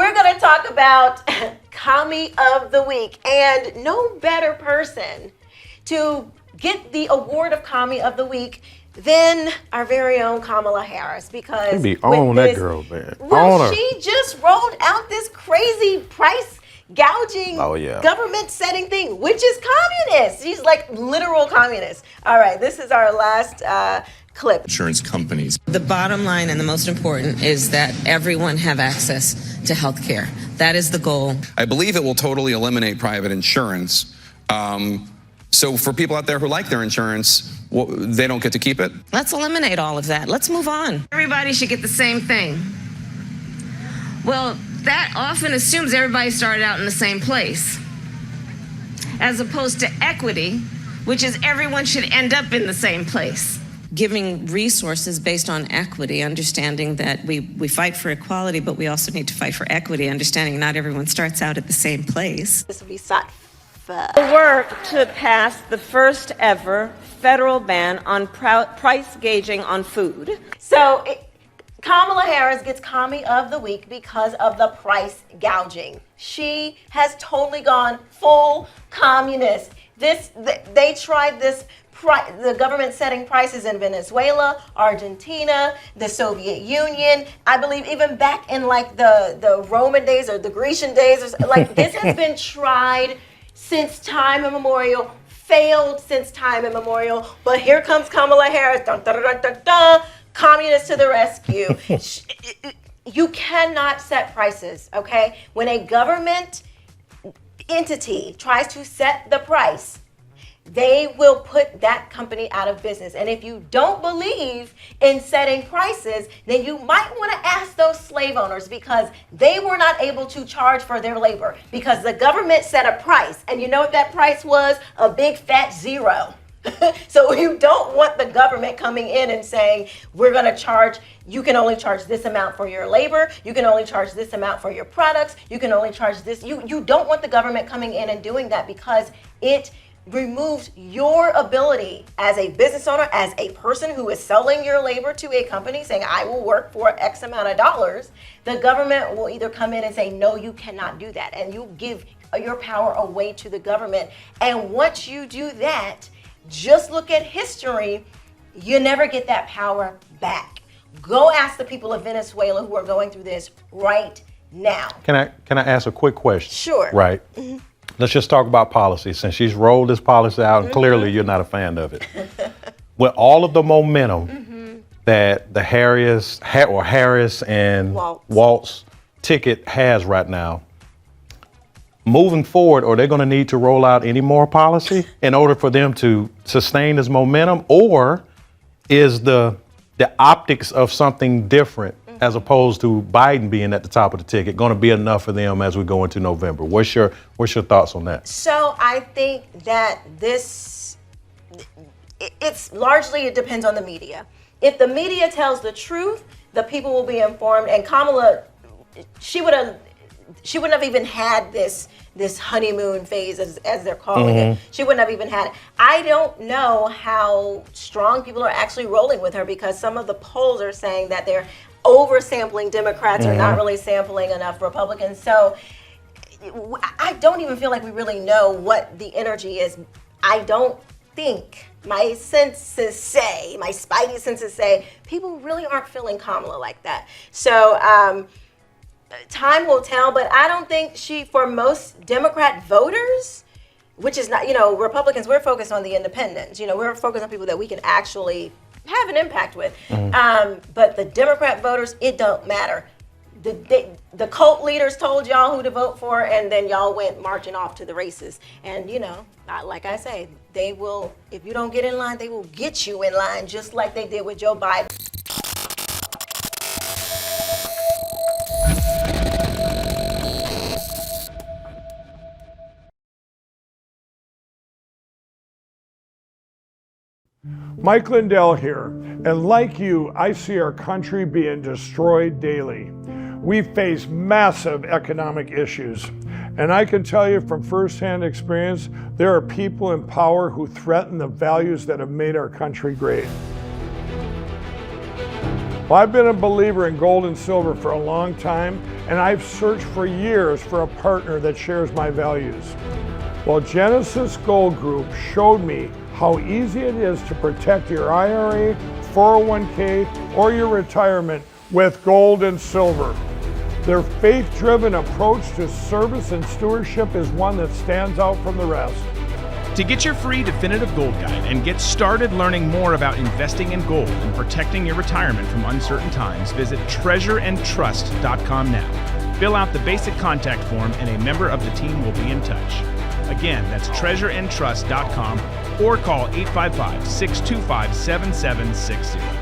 we're going to talk about Commie of the Week, and no better person to get the award of Commie of the Week than our very own Kamala Harris, because be on that girl, man. Well, she just rolled out this crazy price gouging, government setting thing, which is communist. She's like literal communist. All right, this is our last clip. Insurance companies. The bottom line and the most important is that everyone have access to health care. That is the goal. I believe it will totally eliminate private insurance. So for people out there who like their insurance, they don't get to keep it? Let's eliminate all of that. Let's move on. Everybody should get the same thing. Well, that often assumes everybody started out in the same place, as opposed to equity, which is everyone should end up in the same place. Giving resources based on equity, understanding that we fight for equality, but we also need to fight for equity, understanding not everyone starts out at the same place. This will be the work to pass the first ever federal ban on price gauging on food. So Kamala Harris gets Commie of the Week because of the price gouging. She has totally gone full communist. They tried this. The government setting prices in Venezuela, Argentina, the Soviet Union, I believe even back in like the Roman days or the Grecian days, like this has been tried since time immemorial, failed since time immemorial, but here comes Kamala Harris, dun, dun, dun, dun, dun, communist to the rescue. You cannot set prices, okay? When a government entity tries to set the price, they will put that company out of business. And if you don't believe in setting prices, then you might want to ask those slave owners, because they were not able to charge for their labor because the government set a price. And you know what that price was? A big fat zero. So you don't want the government coming in and saying, we're going to charge, you can only charge this amount for your labor, you can only charge this amount for your products, you can only charge this. You don't want the government coming in and doing that, because it removes your ability as a business owner, as a person who is selling your labor to a company saying, I will work for X amount of dollars. The government will either come in and say, no, you cannot do that. And you give your power away to the government. And once you do that, just look at history, you never get that power back. Go ask the people of Venezuela who are going through this right now. Can I ask a quick question? Sure. Right. Mm-hmm. Let's just talk about policy, since she's rolled this policy out, and clearly you're not a fan of it. With all of the momentum that the Harris and Waltz ticket has right now, moving forward, are they going to need to roll out any more policy in order for them to sustain this momentum, or is the optics of something different, as opposed to Biden being at the top of the ticket, going to be enough for them as we go into November? What's your thoughts on that? So I think that it's largely, it depends on the media. If the media tells the truth, the people will be informed. And Kamala, she wouldn't have even had this honeymoon phase, as they're calling it. She wouldn't have even had it. I don't know how strong people are actually rolling with her, because some of the polls are saying that they're oversampling Democrats, are not really sampling enough Republicans. So I don't even feel like we really know what the energy is. I don't think, my senses say, my spidey senses say, people really aren't feeling Kamala like that. So time will tell, but I don't think for most Democrat voters, which is not, Republicans, we're focused on the independents. We're focused on people that we can actually have an impact with. But the Democrat voters, it don't matter. The cult leaders told y'all who to vote for, and then y'all went marching off to the races. And like I say, they will, if you don't get in line, they will get you in line, just like they did with Joe Biden. Mike Lindell here, and like you, I see our country being destroyed daily. We face massive economic issues, and I can tell you from firsthand experience, there are people in power who threaten the values that have made our country great. Well, I've been a believer in gold and silver for a long time, and I've searched for years for a partner that shares my values. Well, Genesis Gold Group showed me how easy it is to protect your IRA, 401k, or your retirement with gold and silver. Their faith-driven approach to service and stewardship is one that stands out from the rest. To get your free definitive gold guide and get started learning more about investing in gold and protecting your retirement from uncertain times, visit treasureandtrust.com now. Fill out the basic contact form and a member of the team will be in touch. Again, that's treasureandtrust.com or call 855-625-7760.